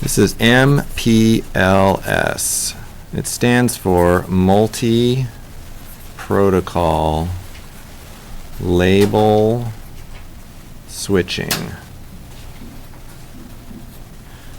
This is MPLS. It stands for Multi-Protocol Label Switching.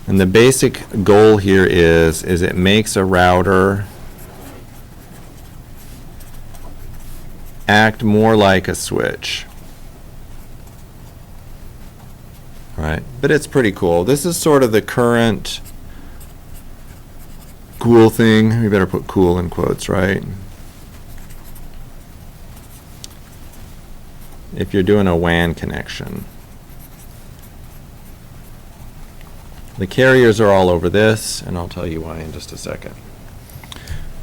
And the basic goal here is it makes a router act more like a switch. Right? But it's pretty cool. This is sort of the current cool thing. We better put cool in quotes, right? If you're doing a WAN connection. The carriers are all over this, and I'll tell you why in just a second.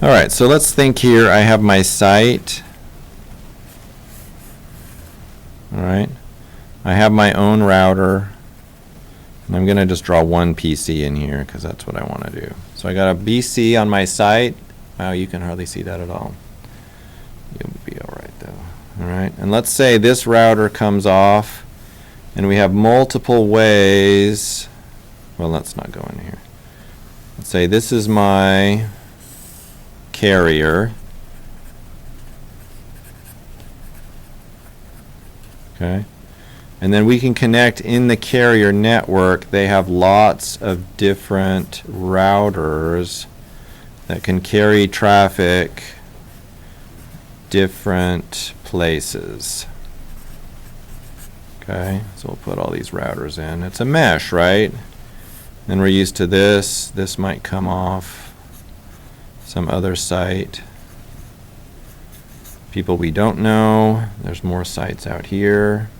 All right, so let's think here. I have my site. All right. I have my own router. And I'm going to just draw one PC in here because that's what I want to do. So I got a BC on my site. Wow, you can hardly see that at all. You'll be all right though. All right. And let's say this router comes off and we have multiple ways. Well, let's not go in here. Let's say this is my carrier. Okay. And then we can connect in the carrier network. They have lots of different routers that can carry traffic different places. Okay, so we'll put all these routers in. It's a mesh, right? Then we're used to this. This might come off some other site. People we don't know. There's more sites out here.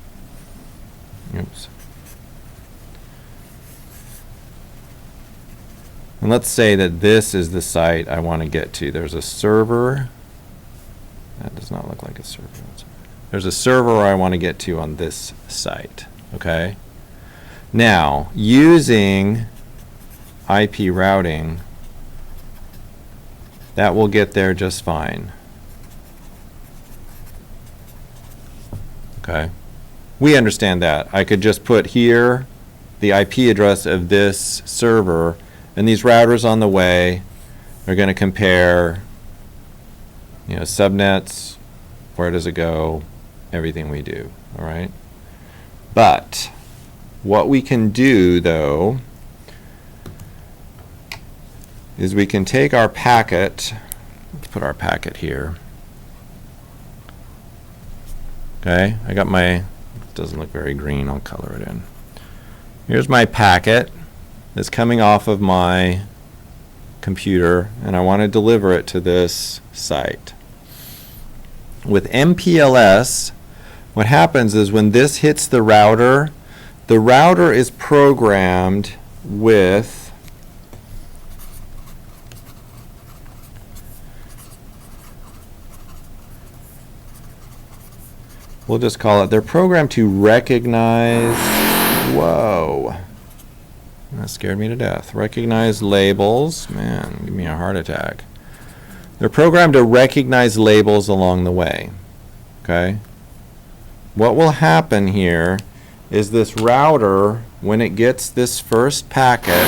Oops. And let's say that this is the site I want to get to. There's a server. That does not look like a server. There's a server I want to get to on this site. Okay. Now, using IP routing, that will get there just fine. Okay. We understand that. I could just put here the IP address of this server, and these routers on the way are going to compare, subnets, where does it go, everything we do, all right? But what we can do, though, is we can take our packet, let's put our packet here. Okay, I got my, it doesn't look very green, I'll color it in. Here's my packet that's coming off of my computer, and I want to deliver it to this site. With MPLS, what happens is when this hits the router is programmed with we'll just call it, they're programmed to recognize, whoa, that scared me to death. Recognize labels, man, give me a heart attack. They're programmed to recognize labels along the way, okay? What will happen here is this router, when it gets this first packet,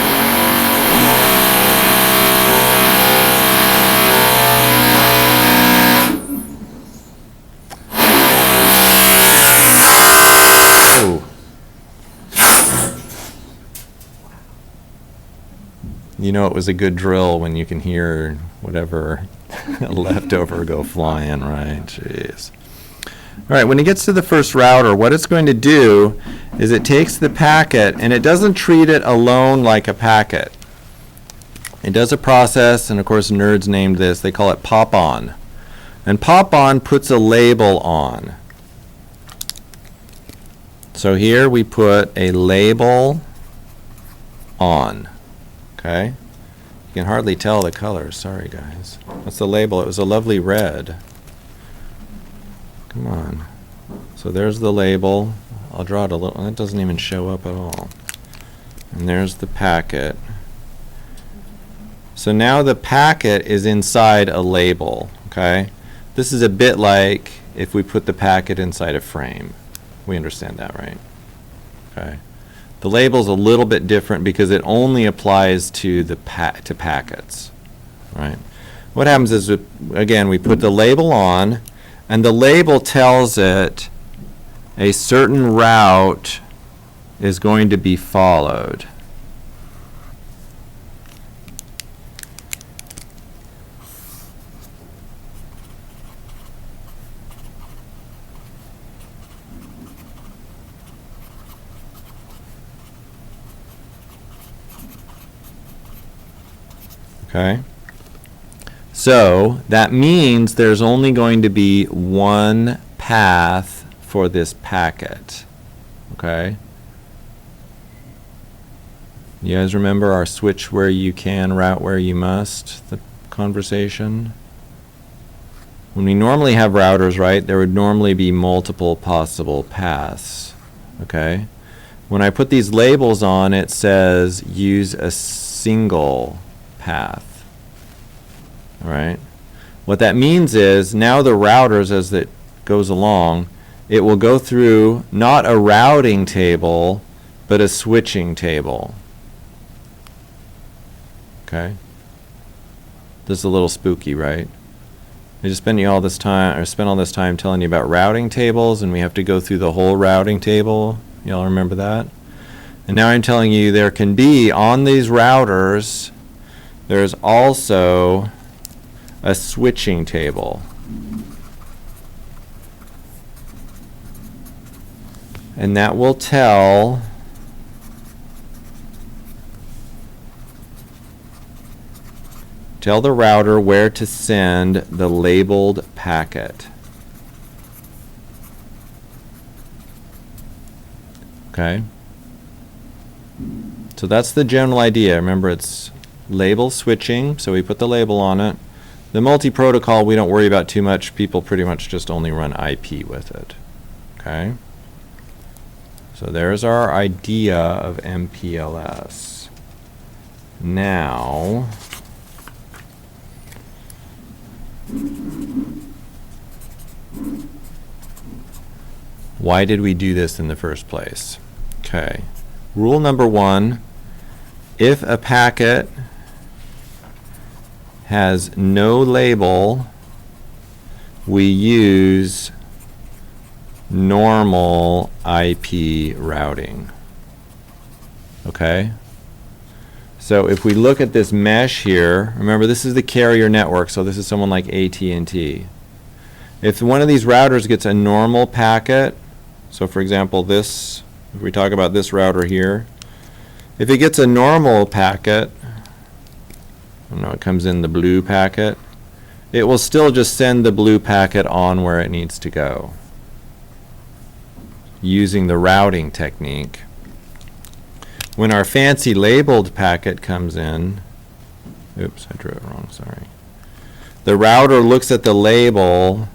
it was a good drill when you can hear whatever leftover go flying, right? Jeez. All right, when it gets to the first router, what it's going to do is it takes the packet and it doesn't treat it alone like a packet. It does a process, and of course nerds named this, they call it pop-on. And pop-on puts a label on. So here we put a label on, okay? You can hardly tell the color, sorry guys. That's the label, it was a lovely red. Come on. So there's the label. I'll draw it a little, that doesn't even show up at all. And there's the packet. So now the packet is inside a label, okay? This is a bit like if we put the packet inside a frame. We understand that, right? Okay. The label's a little bit different because it only applies to the packets, right? What happens is, again, we put the label on, and the label tells it a certain route is going to be followed. Okay? So that means there's only going to be one path for this packet. Okay? You guys remember our switch where you can, route where you must, the conversation? When we normally have routers, right, there would normally be multiple possible paths. Okay? When I put these labels on, it says use a single path. All right? What that means is now the routers, as it goes along, it will go through not a routing table, but a switching table. Okay? This is a little spooky, right? I just spent all this time telling you about routing tables, and we have to go through the whole routing table. Y'all remember that? And now I'm telling you there can be, on these routers, there's also a switching table. And that will tell the router where to send the labeled packet. Okay? So that's the general idea. Remember, it's label switching, so we put the label on it. The multi-protocol we don't worry about too much. People pretty much just only run IP with it. Okay? So there's our idea of MPLS. Now, why did we do this in the first place? Okay. Rule number 1, if a packet has no label, we use normal IP routing. Okay? So if we look at this mesh here, remember this is the carrier network, so this is someone like AT&T. If one of these routers gets a normal packet, so for example this, if we talk about this router here, if it gets a normal packet, I don't know, it comes in the blue packet, it will still just send the blue packet on where it needs to go using the routing technique. When our fancy labeled packet comes in, oops, I drew it wrong, sorry. The router looks at the label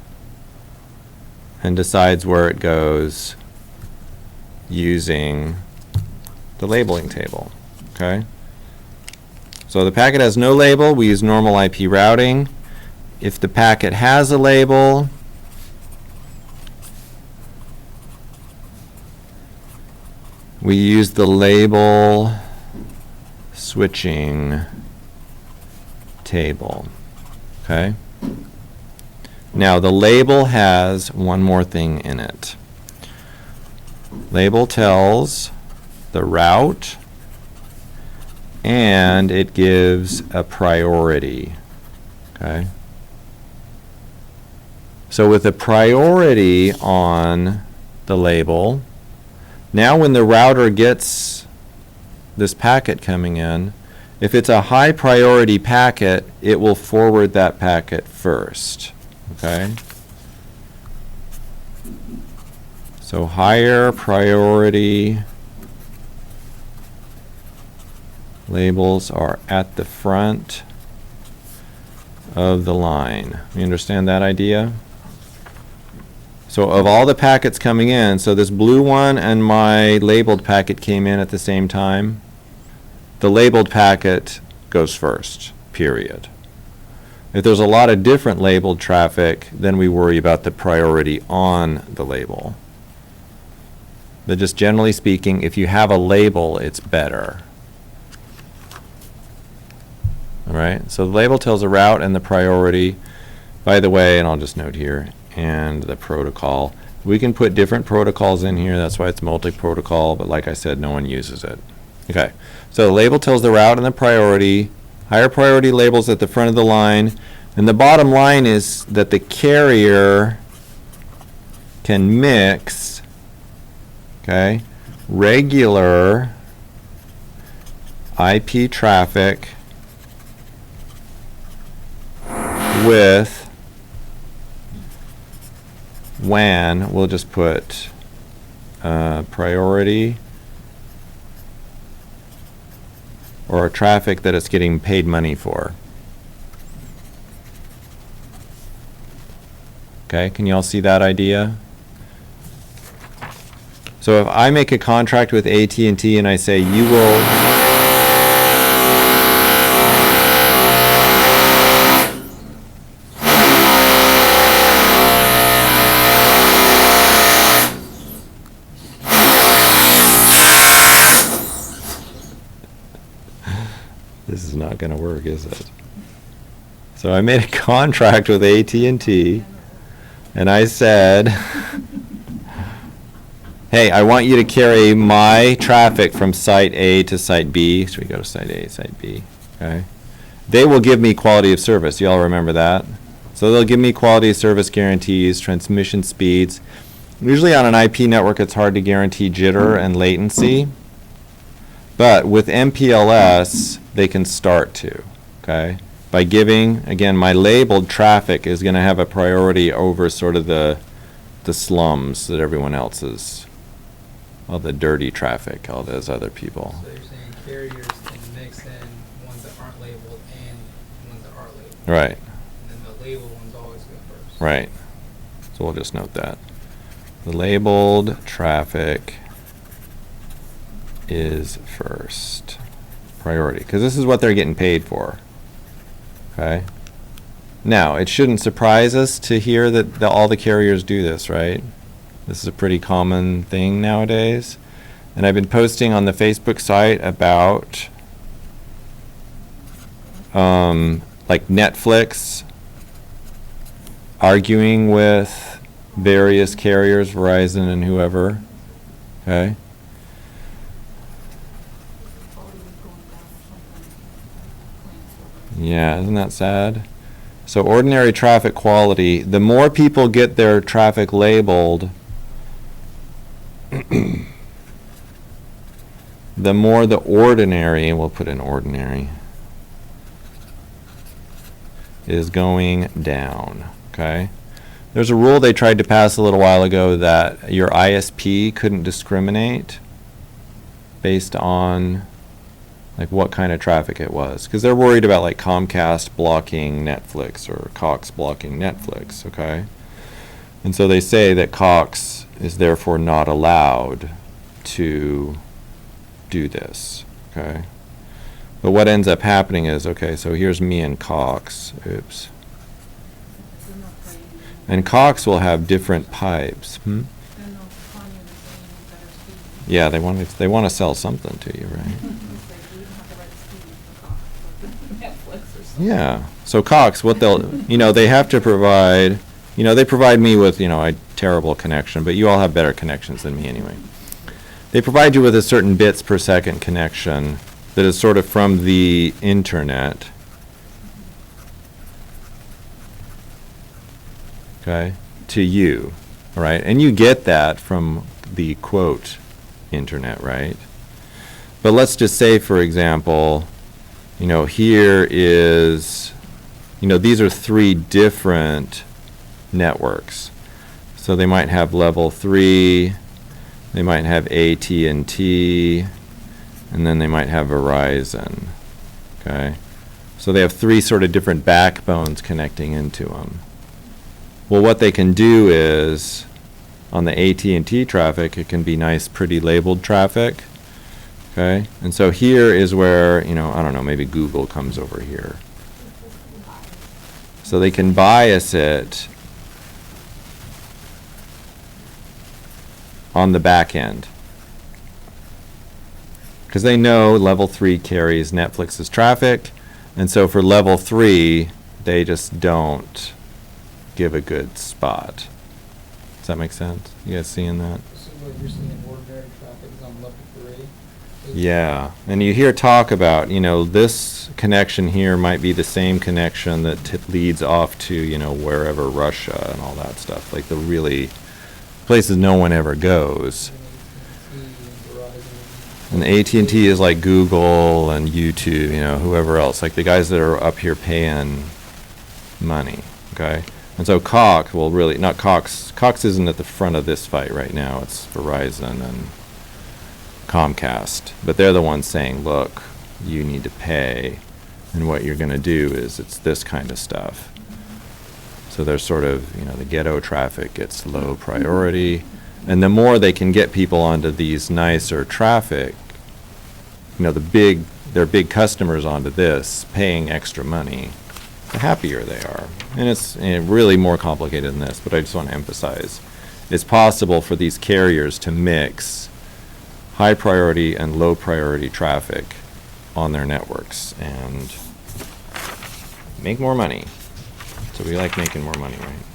and decides where it goes using the labeling table. Okay? So the packet has no label, we use normal IP routing. If the packet has a label, we use the label switching table. Okay? Now the label has one more thing in it. Label tells the route and it gives a priority. Okay? So with a priority on the label, now when the router gets this packet coming in, if it's a high priority packet, it will forward that packet first. Okay? So higher priority labels are at the front of the line. You understand that idea? So of all the packets coming in, so this blue one and my labeled packet came in at the same time, the labeled packet goes first, period. If there's a lot of different labeled traffic, then we worry about the priority on the label. but just generally speaking, if you have a label, it's better. All right, so the label tells the route and the priority. By the way, and I'll just note here, and the protocol. We can put different protocols in here, that's why it's multi-protocol, but like I said, no one uses it. Okay, so the label tells the route and the priority. Higher priority labels at the front of the line, and the bottom line is that the carrier can mix, okay, regular IP traffic with WAN. We'll just put priority or traffic that it's getting paid money for. Okay, can you all see that idea? So if I make a contract with AT&T and I say you will this is not going to work, is it? So I made a contract with AT&T and I said, hey, I want you to carry my traffic from site A to site B. So we go to site A, site B, okay? They will give me quality of service. You all remember that? So they'll give me quality of service guarantees, transmission speeds. Usually on an IP network, it's hard to guarantee jitter and latency. But with MPLS, they can start to, okay? By giving, again, my labeled traffic is going to have a priority over sort of the slums that everyone else is, all the dirty traffic, all those other people. So you're saying carriers can mix in ones that aren't labeled and ones that are labeled. Right. And then the labeled ones always go first. Right. So we'll just note that. The labeled traffic is first priority, because this is what they're getting paid for. Okay. Now, it shouldn't surprise us to hear that all the carriers do this, right? This is a pretty common thing nowadays. And I've been posting on the Facebook site about like Netflix arguing with various carriers, Verizon and whoever. Okay. Yeah, isn't that sad? So ordinary traffic quality, the more people get their traffic labeled, the more the ordinary, we'll put in ordinary, is going down, okay? There's a rule they tried to pass a little while ago that your ISP couldn't discriminate based on like what kind of traffic it was, because they're worried about like Comcast blocking Netflix or Cox blocking Netflix, okay? And so they say that Cox is therefore not allowed to do this, okay? But what ends up happening is, okay, so here's me and Cox, oops. And Cox will have different pipes. Yeah, they want to sell something to you, right? Yeah. So Cox, what they'll, they have to provide, they provide me with, a terrible connection, but you all have better connections than me anyway. They provide you with a certain bits per second connection that is sort of from the internet. Okay, to you, all right? And you get that from the quote internet, right? But let's just say, for example, here is, these are 3 different networks. So they might have level 3, they might have AT&T, and then they might have Verizon, okay? So they have 3 sort of different backbones connecting into them. Well, what they can do is, on the AT&T traffic, it can be nice, pretty labeled traffic. Okay, and so here is where, I don't know, maybe Google comes over here. So they can bias it on the back end. because they know level 3 carries Netflix's traffic, and so for level 3, they just don't give a good spot. Does that make sense? You guys seeing that? So what you're seeing ordinary traffic is on level 3? Yeah, and you hear talk about, this connection here might be the same connection that leads off to, wherever Russia and all that stuff, like the really places no one ever goes. And AT&T is like Google and YouTube, whoever else, like the guys that are up here paying money, okay? And so Cox, well, really, not Cox. Cox isn't at the front of this fight right now. It's Verizon and Comcast. But they're the ones saying, look, you need to pay. And what you're going to do is it's this kind of stuff. So there's sort of, the ghetto traffic gets low priority. And the more they can get people onto these nicer traffic, their big customers onto this, paying extra money, the happier they are. And it's really more complicated than this, but I just want to emphasize, it's possible for these carriers to mix high priority and low priority traffic on their networks and make more money. So we like making more money, right?